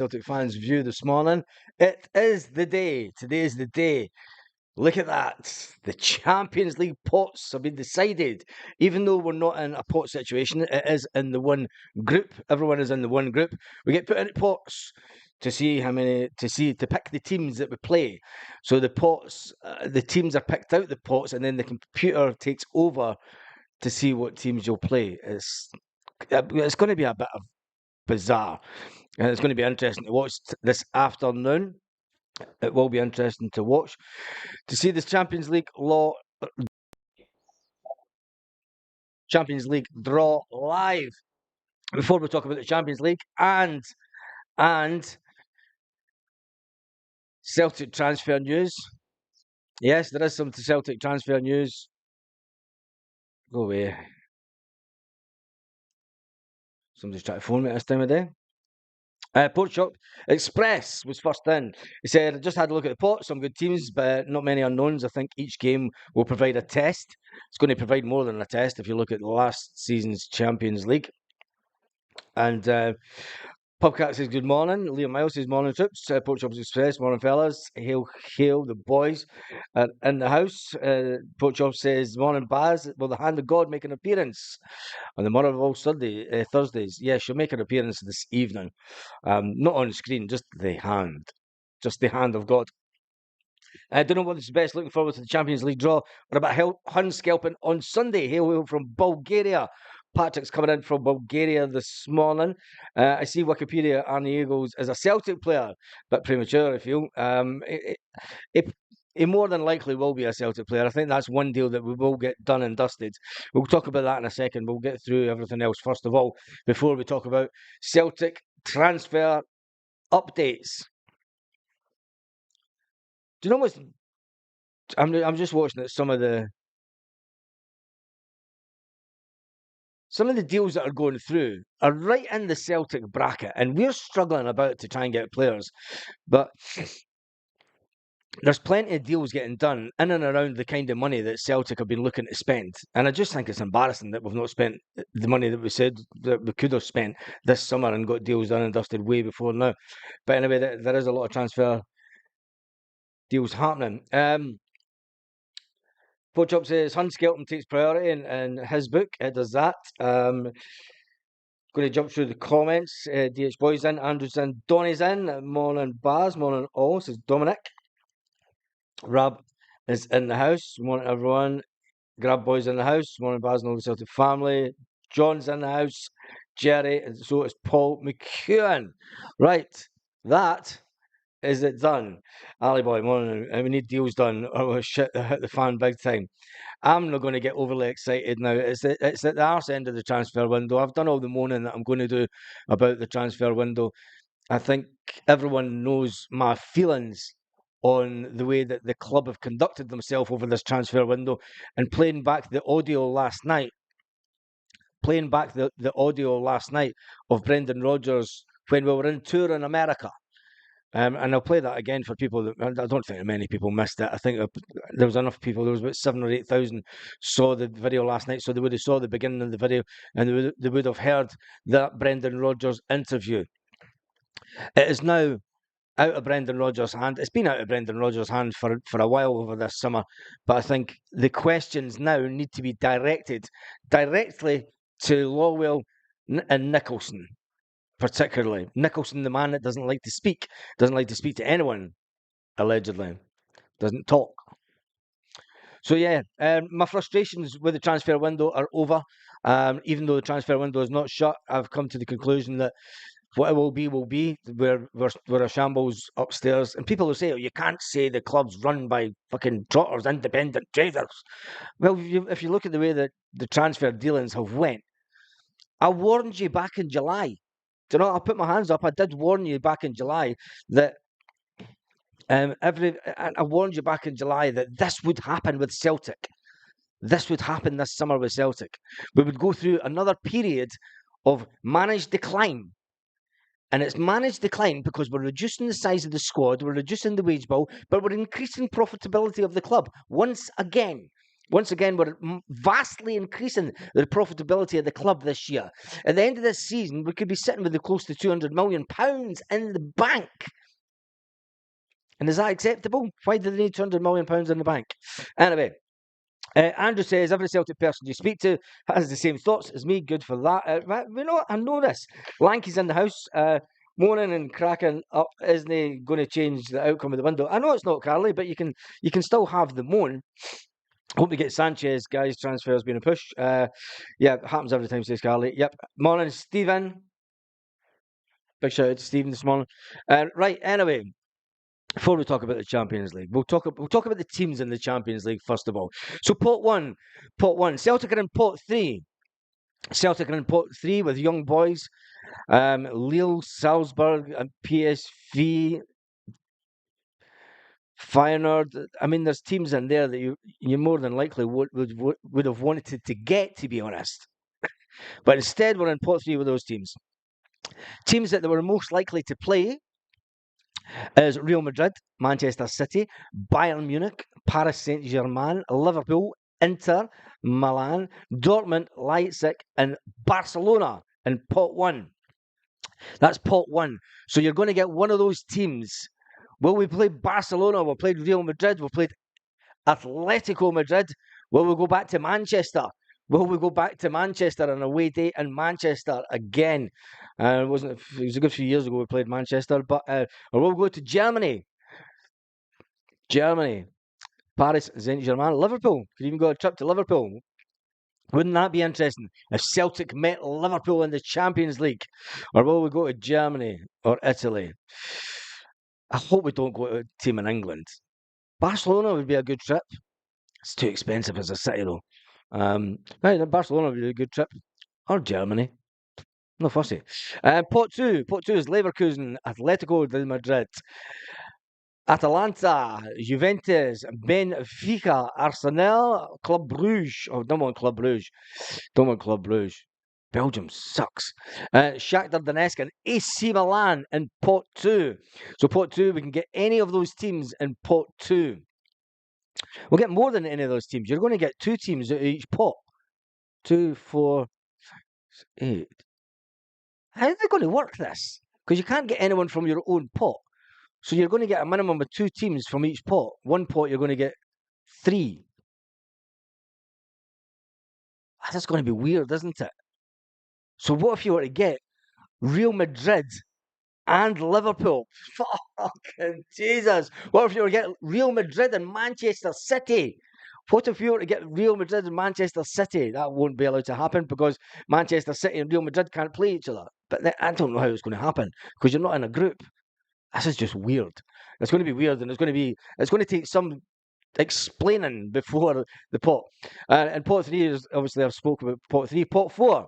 Celtic fans' view this morning. It is the day. Today is the day. Look at that. The Champions League pots have been decided. Even though we're not in a pot situation, it is in the one group. Everyone is in the one group. We get put in pots to see to pick the teams that we play. So the pots, the teams are picked out the pots, and then the computer takes over to see what teams you'll play. It's going to be a bit of bizarre. And it's going to be interesting to watch this afternoon. It will be interesting to watch to see this Champions League draw live. Before we talk about the Champions League and Celtic transfer news. Yes, there is some Celtic transfer news. Go away. Somebody's trying to phone me at this time of day. Port Shop Express was first in. He said, I just had a look at the pot, some good teams, but not many unknowns. I think each game will provide a test. It's going to provide more than a test if you look at the last season's Champions League. And Pubcat says, good morning. Liam Miles says, morning troops. Port Shops Express, morning fellas. Hail, hail, the boys are in the house. Port Shop says, morning Baz. Will the hand of God make an appearance on the Mother of all Thursdays? Yes, she'll make an appearance this evening. Not on screen, just the hand. Just the hand of God. I don't know what is best. Looking forward to the Champions League draw. What about Hun Skelpin on Sunday? Hail from Bulgaria. Patrick's coming in from Bulgaria this morning. I see Wikipedia Arnie Eagles as a Celtic player, but premature, I feel. He more than likely will be a Celtic player. I think that's one deal that we will get done and dusted. We'll talk about that in a second. We'll get through everything else first of all before we talk about Celtic transfer updates. Do you know what's? I'm just watching some of the deals that are going through are right in the Celtic bracket, and we're struggling about to try and get players. But there's plenty of deals getting done in and around the kind of money that Celtic have been looking to spend. And I just think it's embarrassing that we've not spent the money that we said that we could have spent this summer and got deals done and dusted way before now. But anyway, there is a lot of transfer deals happening. Pochop says Hun Skelton takes priority in his book. It does that. Going to jump through the comments. DH Boys in, Andrew's in, Donny's in. Morning Baz, morning all, says Dominic. Rab is in the house. Morning everyone. Grab Boys in the house. Morning Baz and all the Celtic family. John's in the house. Jerry, and so is Paul McEwen. Right, that is it done. Ali boy, morning. We need deals done. Oh shit, hit the fan big time. I'm not going to get overly excited now. It's at the arse end of the transfer window. I've done all the moaning that I'm going to do about the transfer window. I think everyone knows my feelings on the way that the club have conducted themselves over this transfer window, and playing back the audio last night of Brendan Rodgers when we were in tour in America. And I'll play that again for people that I don't think many people missed it. I think there was enough people. There was about 7,000 or 8,000 saw the video last night, so they would have saw the beginning of the video and they would have heard that Brendan Rodgers interview. It is now out of Brendan Rodgers' hand. It's been out of Brendan Rodgers' hand for a while over this summer, but I think the questions now need to be directed directly to Lawwell and Nicholson. Particularly Nicholson, the man that doesn't like to speak to anyone, allegedly, doesn't talk. So yeah, my frustrations with the transfer window are over. Even though the transfer window is not shut, I've come to the conclusion that what it will be. We're a shambles upstairs, and people will say, "Oh, you can't say the club's run by fucking trotters, independent traders." Well, if you look at the way that the transfer dealings have went, I warned you back in July. Do you know? I put my hands up. I did warn you back in July that I warned you back in July that this would happen with Celtic. This would happen this summer with Celtic. We would go through another period of managed decline. And it's managed decline because we're reducing the size of the squad, we're reducing the wage bill, but we're increasing profitability of the club once again. Once again, we're vastly increasing the profitability of the club this year. At the end of this season, we could be sitting with close to £200 million in the bank. And is that acceptable? Why do they need £200 million in the bank? Anyway, Andrew says, every Celtic person you speak to has the same thoughts as me. Good for that. You know what? I know this. Lanky's in the house. Moaning and cracking up isn't going to change the outcome of the window. I know it's not, Carly, but you can still have the moan. Hope we get Sanchez, guys. Transfer's been a push. Yeah, it happens every time, says Carly. Yep. Morning, Stephen. Big shout out to Stephen this morning. Right, anyway. Before we talk about the Champions League, we'll talk about the teams in the Champions League first of all. So pot one. Celtic are in pot three. Celtic are in pot three with young boys. Lille, Salzburg, and PSV, Feyenoord. I mean, there's teams in there that you more than likely would have wanted to get, to be honest. But instead, we're in pot three with those teams. Teams that they were most likely to play is Real Madrid, Manchester City, Bayern Munich, Paris Saint-Germain, Liverpool, Inter, Milan, Dortmund, Leipzig, and Barcelona in pot one. That's pot one. So you're going to get one of those teams. Will we play Barcelona? We'll play Real Madrid. We'll play Atletico Madrid. Will we go back to Manchester? Will we go back to Manchester on a away day in Manchester again? It was a good few years ago we played Manchester, but or will we go to Germany? Germany, Paris Saint-Germain, Liverpool. Could even go a trip to Liverpool. Wouldn't that be interesting if Celtic met Liverpool in the Champions League? Or will we go to Germany or Italy? I hope we don't go to a team in England. Barcelona would be a good trip. It's too expensive as a city, though. Barcelona would be a good trip. Or Germany. No fussy. Pot two. Pot two is Leverkusen, Atletico de Madrid, Atalanta, Juventus, Benfica, Arsenal, Club Brugge. Oh, don't want Club Brugge. Don't want Club Brugge. Belgium sucks. Shakhtar Donetsk and AC Milan in pot two. So pot two, we can get any of those teams in pot two. We'll get more than any of those teams. You're going to get two teams out of each pot. 2, 4, 8. How are they going to work this? Because you can't get anyone from your own pot. So you're going to get a minimum of two teams from each pot. One pot, you're going to get 3. That's going to be weird, isn't it? So what if you were to get Real Madrid and Liverpool? Fucking Jesus. What if you were to get Real Madrid and Manchester City? What if you were to get Real Madrid and Manchester City? That won't be allowed to happen because Manchester City and Real Madrid can't play each other. But I don't know how it's going to happen because you're not in a group. This is just weird. It's going to be weird, and it's going to take some explaining before the pot. And pot 3 is obviously I've spoken about pot 3. Pot 4.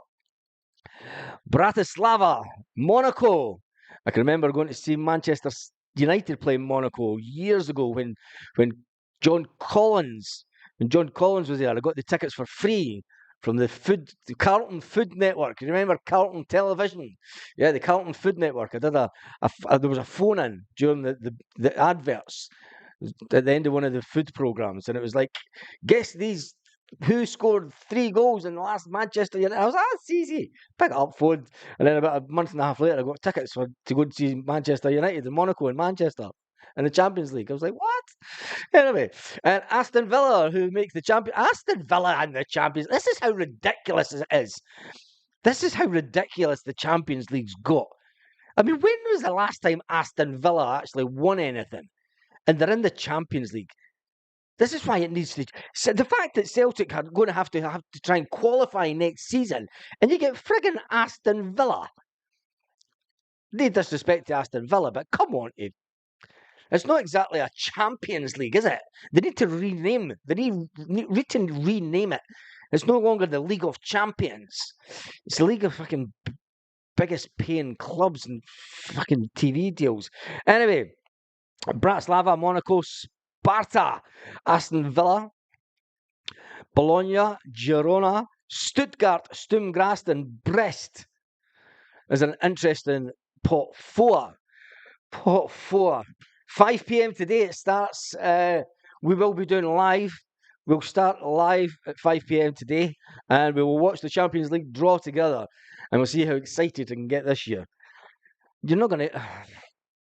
Bratislava, Monaco. I can remember going to see Manchester United play Monaco years ago when John Collins was there. I got the tickets for free from the Carlton Food Network. You remember Carlton Television? Yeah, the Carlton Food Network. I did there was a phone in during the adverts at the end of one of the food programs, and it was like, guess who scored 3 goals in the last Manchester United. I was like, it's easy. Pick up phone, and then about a month and a half later, I got tickets to go to see Manchester United in Monaco and Manchester in the Champions League. I was like, what? Anyway, and Aston Villa, who makes the champion. Aston Villa and the Champions. This is how ridiculous it is. This is how ridiculous the Champions League's got. I mean, when was the last time Aston Villa actually won anything? And they're in the Champions League. This is why it needs to. So the fact that Celtic are going to have to try and qualify next season, and you get friggin' Aston Villa. No disrespect to Aston Villa, but come on, it's not exactly a Champions League, is it? They need to rename. They need to rename it. It's no longer the League of Champions. It's the League of fucking biggest paying clubs and fucking TV deals. Anyway, Bratislava, Monaco, Sparta, Aston Villa, Bologna, Girona, Stuttgart, Sturm Graz, and Brest is an interesting pot 4. Pot 4. 5 p.m. today it starts. We will be doing live We'll start live at 5 p.m. today, and we will watch the Champions League draw together, and we'll see how excited I can get this year. You're not going to.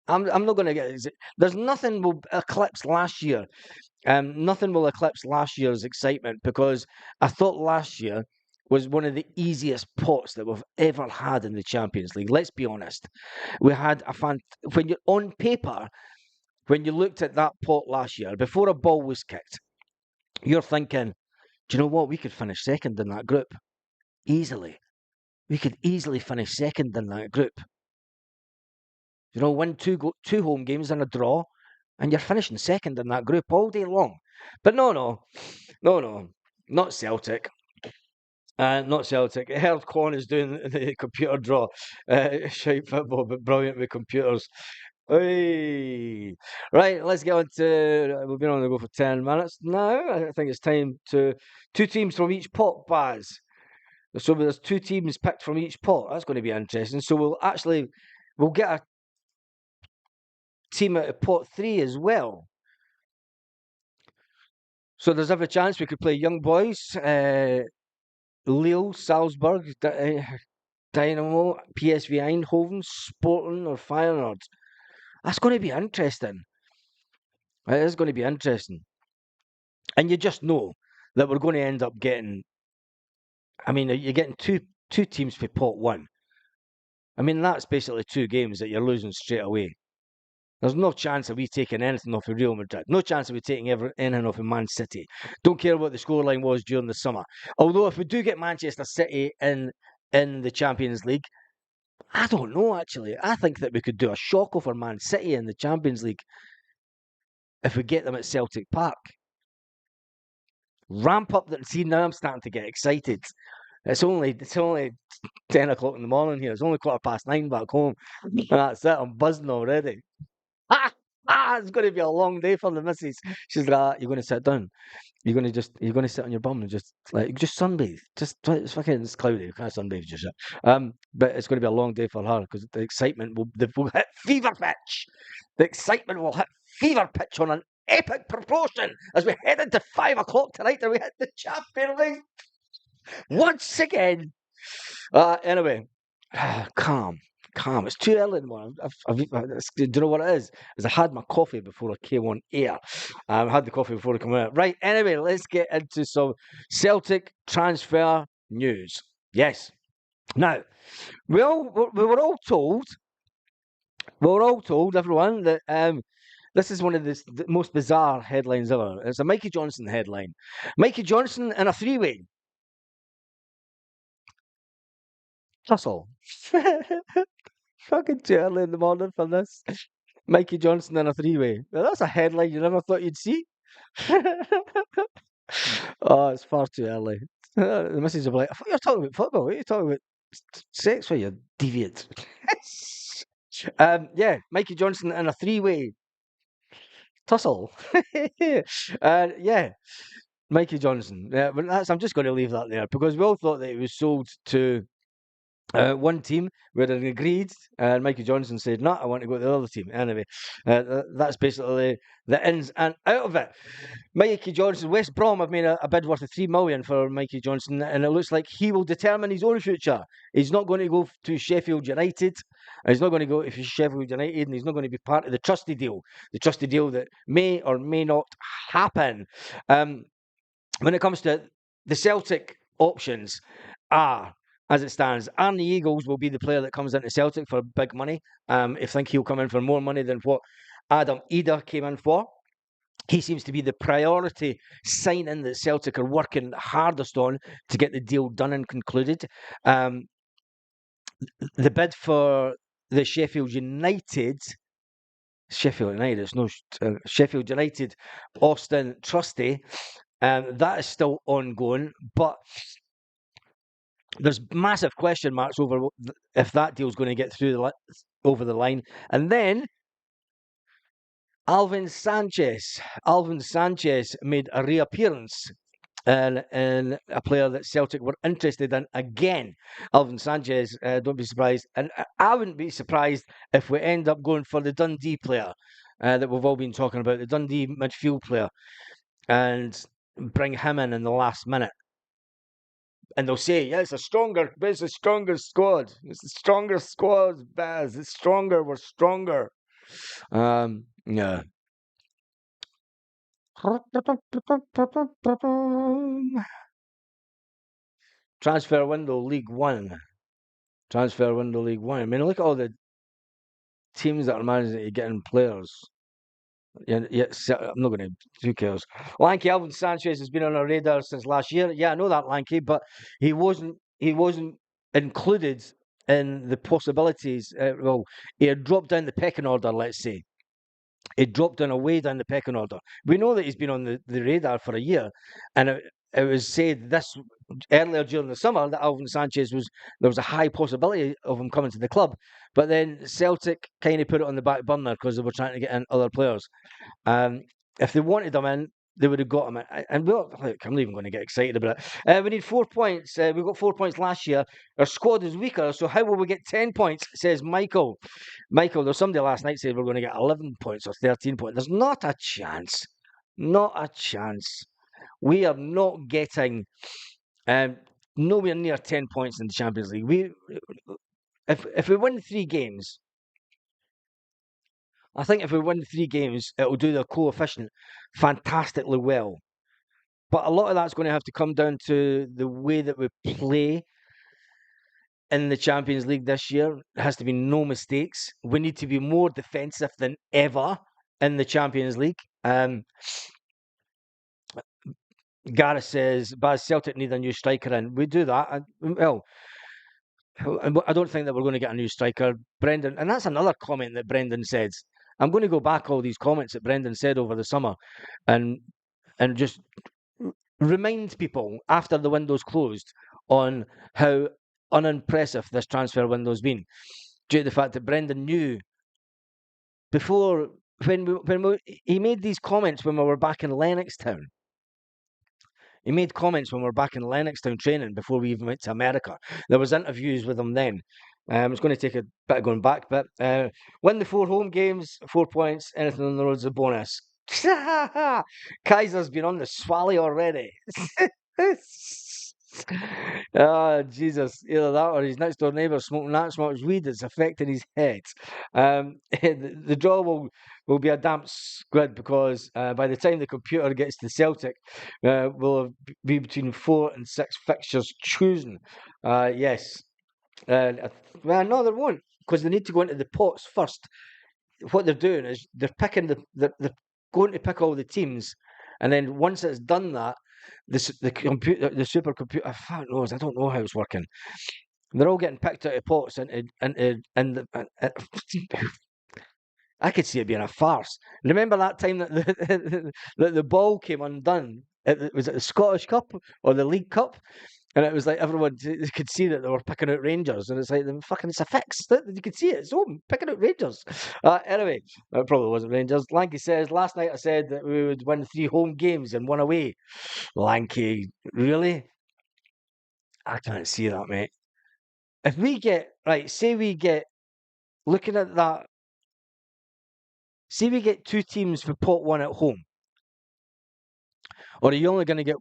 I'm not going to get. There's nothing will eclipse last year. Nothing will eclipse last year's excitement because I thought last year was one of the easiest pots that we've ever had in the Champions League. Let's be honest. We had when you're on paper, when you looked at that pot last year, before a ball was kicked, you're thinking, do you know what? We could finish second in that group easily. We could easily finish second in that group. You know, win two home games and a draw, and you're finishing second in that group all day long. But no, not Celtic. Not Celtic. I heard Con is doing the computer draw. Shite football, but brilliant with computers. Hey. Right, let's get on to. We've been on the go for 10 minutes now. I think it's time to. Two teams from each pot, Baz. So there's two teams picked from each pot. That's going to be interesting. So we'll get a team out of pot 3 as well. So there's every chance we could play Young Boys, Lille, Salzburg, Dynamo, PSV Eindhoven, Sporting, or Feyenoord. That's going to be interesting. It is going to be interesting. And you just know that we're going to end up getting. I mean, you're getting two teams for pot 1. I mean, that's basically 2 games that you're losing straight away. There's no chance of we taking anything off of Real Madrid. No chance of we taking anything off of Man City. Don't care what the scoreline was during the summer. Although if we do get Manchester City in the Champions League, I don't know actually. I think that we could do a shock over Man City in the Champions League if we get them at Celtic Park. Ramp up the see now I'm starting to get excited. It's only 10 o'clock in the morning here. It's only 9:15 back home. And that's it. I'm buzzing already. It's going to be a long day for the missus. She's like, you're going to sit down. You're going to sit on your bum and just sunbathe. It's cloudy. You can't sunbathe just yet. But it's going to be a long day for her because the excitement will hit fever pitch. The excitement will hit fever pitch on an epic proportion as we head into 5 o'clock tonight and we hit the Champions League once again. Anyway, calm. It's too early in the morning. Do you know what it is? I had my coffee before I came on air. I had the coffee before I came out. Right, anyway, let's get into some Celtic transfer news. Yes. Now, we were all told, everyone, that this is one of the most bizarre headlines ever. It's a Mikey Johnson headline. Mikey Johnson in a 3-way. Tussle. Fucking too early in the morning for this. Mikey Johnson in a 3-way. Now, that's a headline you never thought you'd see. Oh, it's far too early. The missus will be like, I thought you were talking about football. What are you talking about? Sex for you deviant. Yeah, Mikey Johnson in a 3-way. Tussle. Yeah, Mikey Johnson. Yeah, but I'm just going to leave that there because we all thought that it was sold to one team where they agreed, and Mikey Johnson said, "No, I want to go to the other team." Anyway, that's basically the ins and out of it. Mikey Johnson, West Brom have made a bid worth of $3 million for Mikey Johnson, and it looks like he will determine his own future. He's not going to go to Sheffield United. He's not going to go to Sheffield United, and he's not going to be part of the trusty deal that may or may not happen. When it comes to the Celtic options, as it stands, Arnie Eagles will be the player that comes into Celtic for big money. I think he'll come in for more money than what Adam Eder came in for. He seems to be the priority signing that Celtic are working hardest on to get the deal done and concluded. The bid for the Sheffield United, it's no Sheffield United, Austin Trusty, that is still ongoing, but there's massive question marks over if that deal's going to get over the line. And then Alvin Sanchez made a reappearance and a player that Celtic were interested in again. Alvin Sanchez, don't be surprised. And I wouldn't be surprised if we end up going for the Dundee player that we've all been talking about, the Dundee midfield player. And bring him in the last minute, and they'll say, "Yeah, it's a stronger squad. It's the strongest squad, Baz. It's stronger. We're stronger." Yeah. Transfer window, League One. Transfer window, League One. I mean, look at all the teams that are managing to get in players. Yeah, yeah. I'm not going to. Who cares? Lanky Alvin Sanchez has been on our radar since last year. Yeah, I know that, Lanky, but he wasn't. He wasn't included in the possibilities. Well, he had dropped down the pecking order. Let's say he dropped down way down the pecking order. We know that he's been on the radar for a year, and it was said this earlier during the summer that Alvin Sanchez was there was a high possibility of him coming to the club, but then Celtic kind of put it on the back burner because they were trying to get in other players. If they wanted him in, they would have got him in. And look, I'm not even going to get excited about it. We need 4 points. We got 4 points last year. Our squad is weaker, so how will we get 10 points? Says Michael. Michael, there's somebody last night said we're going to get 11 points or 13 points. There's not a chance. Not a chance. We are not getting um, nowhere near 10 points in the Champions League. If we win 3 games, I think if we win 3 games, it'll do the coefficient fantastically well. But a lot of that's going to have to come down to the way that we play in the Champions League this year. There has to be no mistakes. We need to be more defensive than ever in the Champions League. Gareth says, Baz, Celtic need a new striker in. We do that. Well, I don't think that we're going to get a new striker. Brendan, and that's another comment that Brendan said. I'm going to go back all these comments that Brendan said over the summer and just remind people after the window's closed on how unimpressive this transfer window's been, due to the fact that Brendan knew before he made these comments when we were back in Lennoxtown. He made comments when we were back in Lennoxtown training before we even went to America. There was interviews with him then. It's going to take a bit of going back, but win the 4 home games, 4 points, anything on the road's a bonus. Kaiser's been on the swally already. Jesus, either that or his next door neighbour smoking that much weed that's affecting his head. The draw will be a damp squid because by the time the computer gets to Celtic, we'll be between 4 and 6 fixtures chosen. Yes. Well, no, they won't because they need to go into the pots first. What they're doing is they're picking they're going to pick all the teams, and then once it's done that, the computer, the supercomputer, fuck knows, I don't know how it's working. They're all getting picked out of pots I could see it being a farce. Remember that time that that the ball came undone? Was it the Scottish Cup or the League Cup? And it was like everyone could see that they were picking out Rangers, and it's like it's a fix. You could see it. It's home picking out Rangers. Anyway, it probably wasn't Rangers. Lanky says last night I said that we would win 3 home games and 1 away. Lanky, really? I can't see that, mate. If we get right, say we get looking at that, say we get 2 teams for pot 1 at home, or are you only going to get?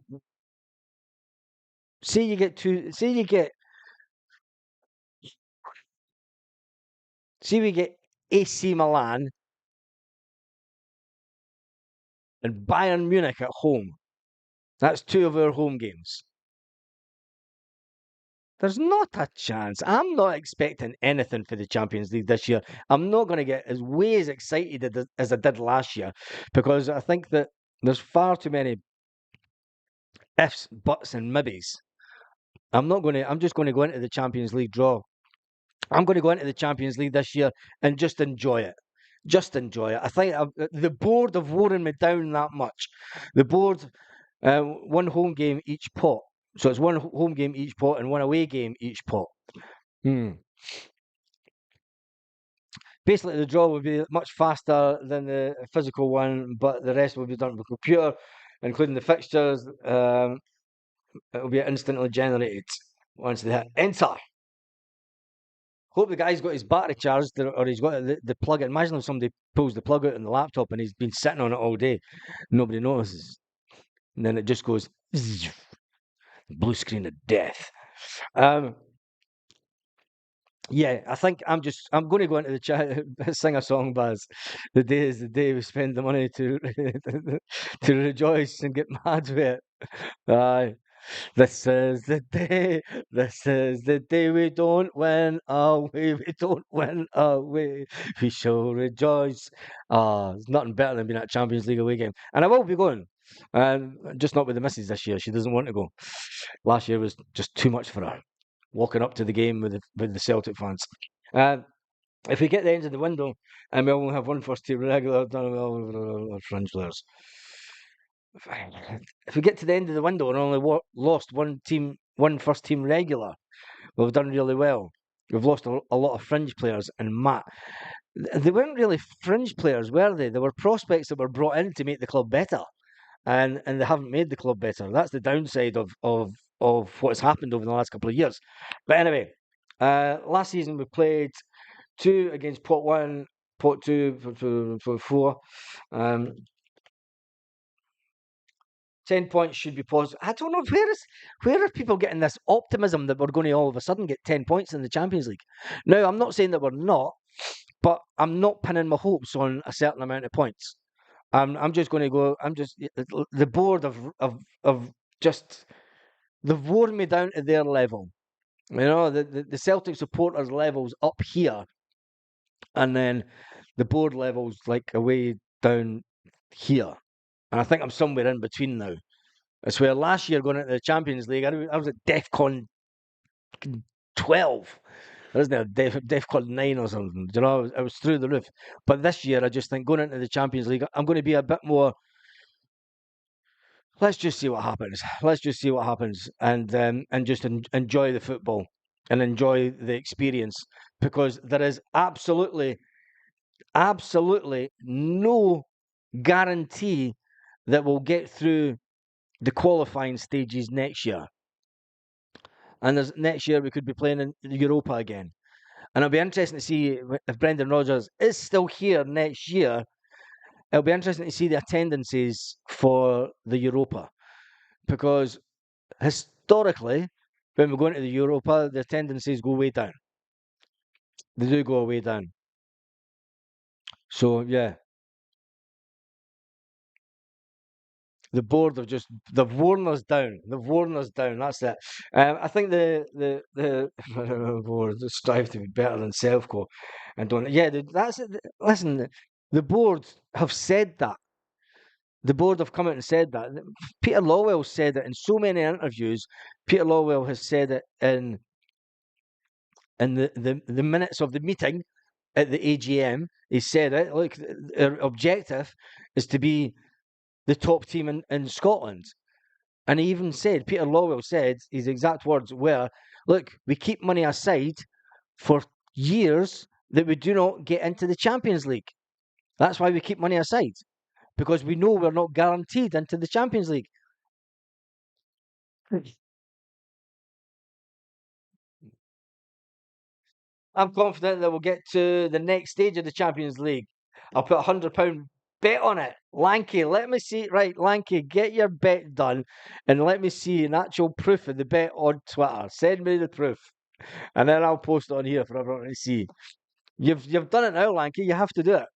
Say you get two. Say we get AC Milan and Bayern Munich at home. That's 2 of our home games. There's not a chance. I'm not expecting anything for the Champions League this year. I'm not going to get as excited as I did last year because I think that there's far too many ifs, buts, and maybes. I'm just going to go into the Champions League draw. I'm going to go into the Champions League this year and just enjoy it. Just enjoy it. I think the board have worn me down that much. The board, 1 home game each pot. So it's 1 home game each pot and 1 away game each pot. Basically, the draw will be much faster than the physical one, but the rest will be done with computer, including the fixtures. It will be instantly generated once they hit enter. Hope the guy's got his battery charged or he's got the plug. Imagine if somebody pulls the plug out on the laptop and he's been sitting on it all day. Nobody notices. and then it just goes blue screen of death. Um, yeah, I think I'm going to go into the chat, sing a song, Baz. The day is the day we spend the money to to rejoice and get mad with it. Aye. This is the day. This is the day we don't win away. We don't win away. We shall rejoice. There's nothing better than being at Champions League away game. And I will be going. Just not with the missus this year. She doesn't want to go. Last year was just too much for her. Walking up to the game with the Celtic fans. Uh, if we get the end of the window and we only have one first team regular, fringe players. If we get to the end of the window and only lost one first team regular, we've done really well. We've lost a lot of fringe players, and Matt, they weren't really fringe players, were they? They were prospects that were brought in to make the club better, and they haven't made the club better. That's the downside of what's happened over the last couple of years. But anyway, last season we played two against pot one, pot two, for four. 10 points should be positive. I don't know where are people getting this optimism that we're going to all of a sudden get 10 points in the Champions League. Now, I'm not saying that we're not, but I'm not pinning my hopes on a certain amount of points. I'm just going to go. I'm just the board of just they've worn me down to their level. You know, the Celtic supporters levels up here, and then the board levels like away down here. And I think I'm somewhere in between now. It's where last year going into the Champions League, I was at DEFCON 12. There isn't a DEFCON 9 or something. You know, I was through the roof. But this year, I just think going into the Champions League, I'm going to be a bit more. Let's just see what happens. Let's just see what happens, and just enjoy the football and enjoy the experience, because there is absolutely no guarantee that we'll get through the qualifying stages next year. And next year we could be playing in Europa again. And it'll be interesting to see if Brendan Rodgers is still here next year. It'll be interesting to see the attendances for the Europa, because historically, when we go into the Europa, the attendances go way down. They do go way down. So yeah, the board they've worn us down. They've worn us down. That's it. I think the board strive to be better than Selfco, and don't. Yeah, that's it. Listen, the board have said that. The board have come out and said that. Peter Lawwell said it in so many interviews. Peter Lawwell has said it in the minutes of the meeting at the AGM. He said it. Look, our objective is to be the top team in Scotland. And he even said, Peter Lawwell said, his exact words were, look, we keep money aside for years that we do not get into the Champions League. That's why we keep money aside, because we know we're not guaranteed into the Champions League. I'm confident that we'll get to the next stage of the Champions League. I'll put £100 bet on it. Lanky, let me see. Right, Lanky, get your bet done and let me see an actual proof of the bet on Twitter. Send me the proof, and then I'll post it on here for everyone to see. You've done it now, Lanky. You have to do it.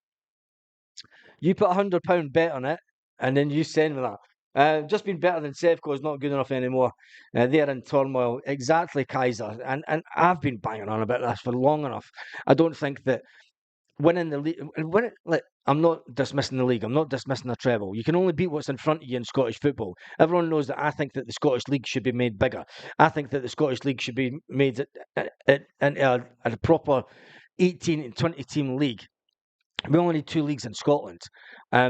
You put £100 bet on it, and then you send me that. Just been better than Sevco is not good enough anymore. They're in turmoil. Exactly, Kaiser. And I've been banging on about this for long enough. I don't think that winning the league, like, I'm not dismissing the league. I'm not dismissing the treble. You can only beat what's in front of you in Scottish football. Everyone knows that I think that the Scottish League should be made bigger. I think that the Scottish League should be made at a proper 18 and 20 team league. We only need two leagues in Scotland. I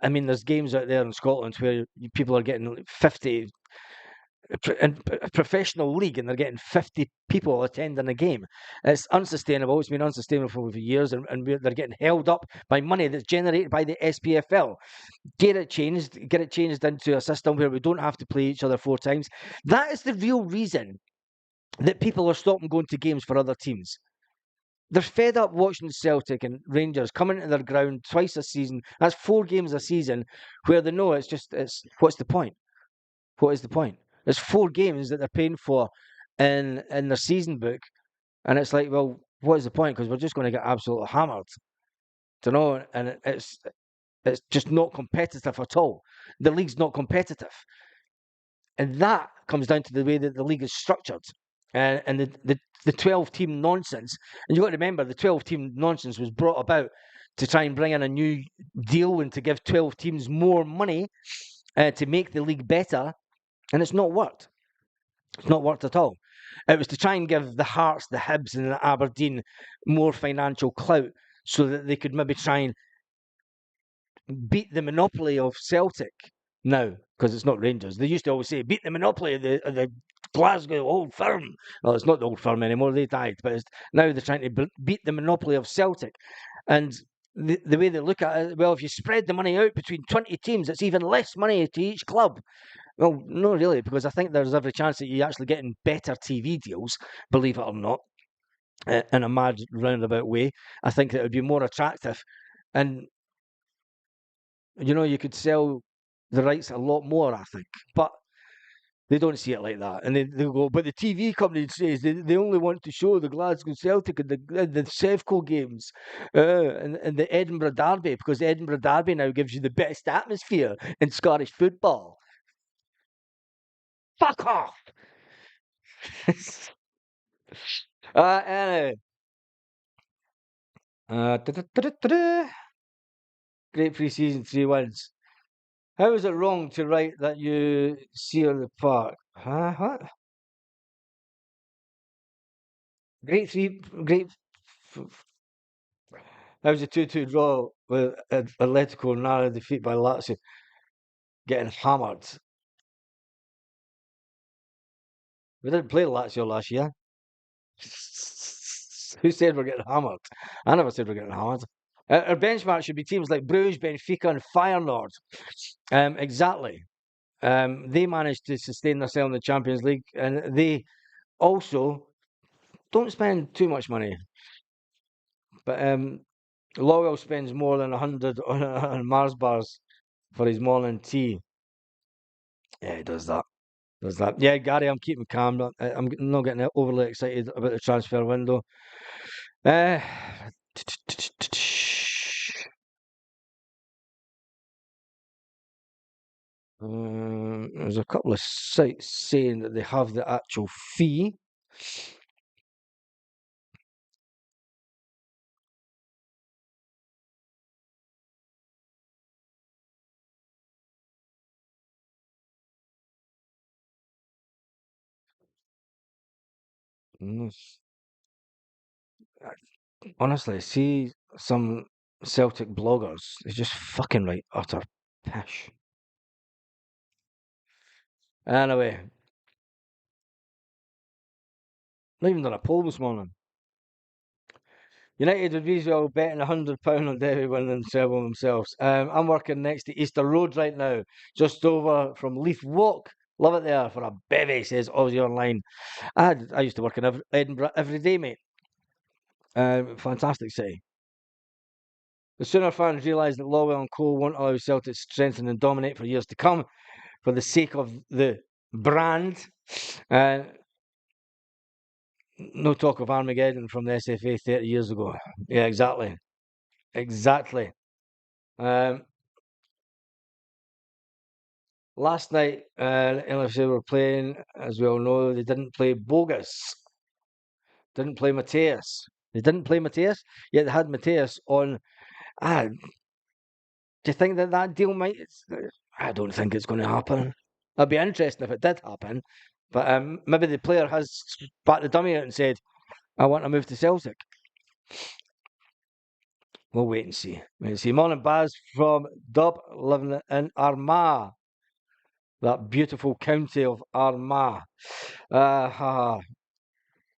mean, there's games out there in Scotland where people are getting 50 in a professional league, and they're getting 50 people attending a game. It's unsustainable. It's been unsustainable for years, and they're getting held up by money that's generated by the SPFL. Get it changed into a system where we don't have to play each other 4 times. That is the real reason that people are stopping going to games for other teams. They're fed up watching Celtic and Rangers coming to their ground twice a season. That's 4 games a season where they know it's what's the point? What is the point? There's 4 games that they're paying for in their season book, and it's like, well, what is the point? Because we're just going to get absolutely hammered, do you know? And it's just not competitive at all. The league's not competitive, and that comes down to the way that the league is structured, and the 12-team nonsense. And you've got to remember, the 12-team nonsense was brought about to try and bring in a new deal and to give 12 teams more money to make the league better, and it's not worked. It's not worked at all. It was to try and give the Hearts, the Hibs, and the Aberdeen more financial clout so that they could maybe try and beat the monopoly of Celtic now, because it's not Rangers. They used to always say, beat the monopoly of the Glasgow Old Firm. Well, it's not the Old Firm anymore, they died, but now they're trying to beat the monopoly of Celtic. And the way they look at it, well, if you spread the money out between 20 teams, it's even less money to each club. Well, no, really, because I think there's every chance that you're actually getting better TV deals, believe it or not, in a mad roundabout way. I think that it would be more attractive. And you could sell the rights a lot more, I think. But they don't see it like that. And they go, but the TV company says they only want to show the Glasgow Celtic and the Sevco games and the Edinburgh Derby, because the Edinburgh Derby now gives you the best atmosphere in Scottish football. Fuck off! Anyway. Great pre-season 3 wins. How is it wrong to write that you see on the park? Huh? What? Great three. Great. That was a 2-2 draw with Atletico narrow defeat by Lazio, getting hammered. We didn't play Lazio last year. Who said we're getting hammered? I never said we're getting hammered. Our benchmark should be teams like Bruges, Benfica, and Feyenoord. Exactly. They managed to sustain themselves in the Champions League, and they also don't spend too much money. But Lowell spends more than 100 on Mars bars for his morning tea. Yeah, he does that. Does that? Yeah, Gary, I'm keeping calm. I'm not getting overly excited about the transfer window. Uh, there's a couple of sites saying that they have the actual fee. Mm, Honestly, see some Celtic bloggers, they just fucking right utter pish. Anyway, not even done a poll this morning. United would be well betting £100 on Derby winning several themselves. I'm working next to Easter Road right now, just over from Leith Walk. Love it there for a bevy, says Aussie Online. I used to work in Edinburgh every day, mate. Fantastic city. The sooner fans realise that Lawwell and Co won't allow Celtic to strengthen and dominate for years to come, for the sake of the brand. No talk of Armageddon from the SFA 30 years ago. Yeah, exactly. Exactly. Um, Last night, LFC were playing, as we all know, they didn't play Bogus. Didn't play Mateus. They didn't play Mateus, yet they had Mateus on. Do you think that deal might? I don't think it's going to happen. It'd be interesting if it did happen, but maybe the player has spat the dummy out and said, "I want to move to Celtic." We'll wait and see. Wait and see. Morning Baz from Dub, living in Armagh, that beautiful county of Armagh.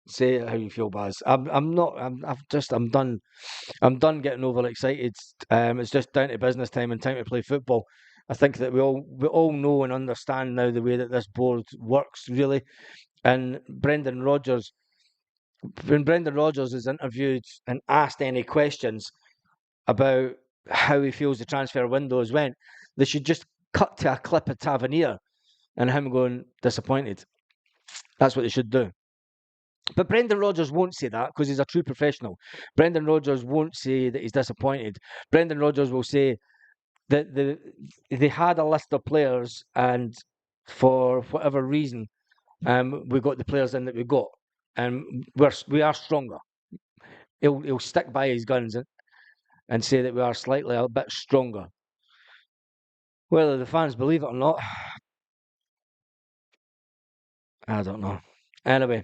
Say it how you feel, Baz. I'm not. I'm done. I'm done getting overexcited. It's just down to business time and time to play football. I think that we all know and understand now the way that this board works, really. And when Brendan Rodgers is interviewed and asked any questions about how he feels the transfer window has went, they should just cut to a clip of Tavernier and him going disappointed. That's what they should do. But Brendan Rodgers won't say that because he's a true professional. Brendan Rodgers won't say that he's disappointed. Brendan Rodgers will say that they had a list of players, and for whatever reason, we got the players in that we got, and we are stronger. He'll stick by his guns and say that we are slightly a bit stronger. Whether the fans believe it or not, I don't know. Anyway,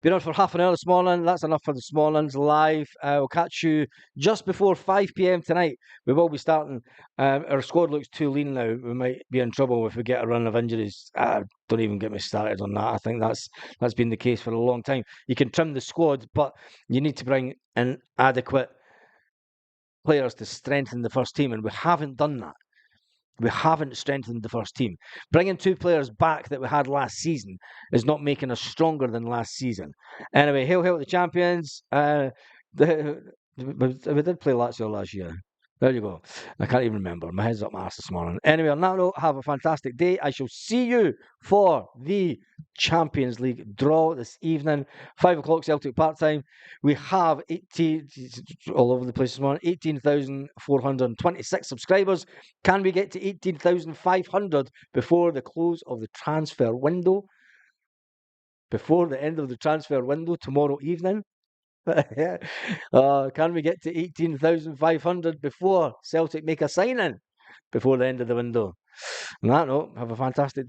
been on for half an hour this morning. That's enough for this morning's live. We'll catch you just before 5 p.m. tonight. We will be starting. Our squad looks too lean now. We might be in trouble if we get a run of injuries. Don't even get me started on that. I think that's been the case for a long time. You can trim the squad, but you need to bring in adequate players to strengthen the first team, and we haven't done that. We haven't strengthened the first team. Bringing 2 players back that we had last season is not making us stronger than last season. Anyway, hail the champions. We did play Lazio last year. There you go. I can't even remember. My head's up my ass this morning. Anyway, on that note, have a fantastic day. I shall see you for the Champions League draw this evening. 5 o'clock Celtic part-time. We have 18, all over the place this morning, 18,426 subscribers. Can we get to 18,500 before the close of the transfer window? Before the end of the transfer window tomorrow evening? Can we get to 18,500 before Celtic make a signing before the end of the window? On that note, have a fantastic day.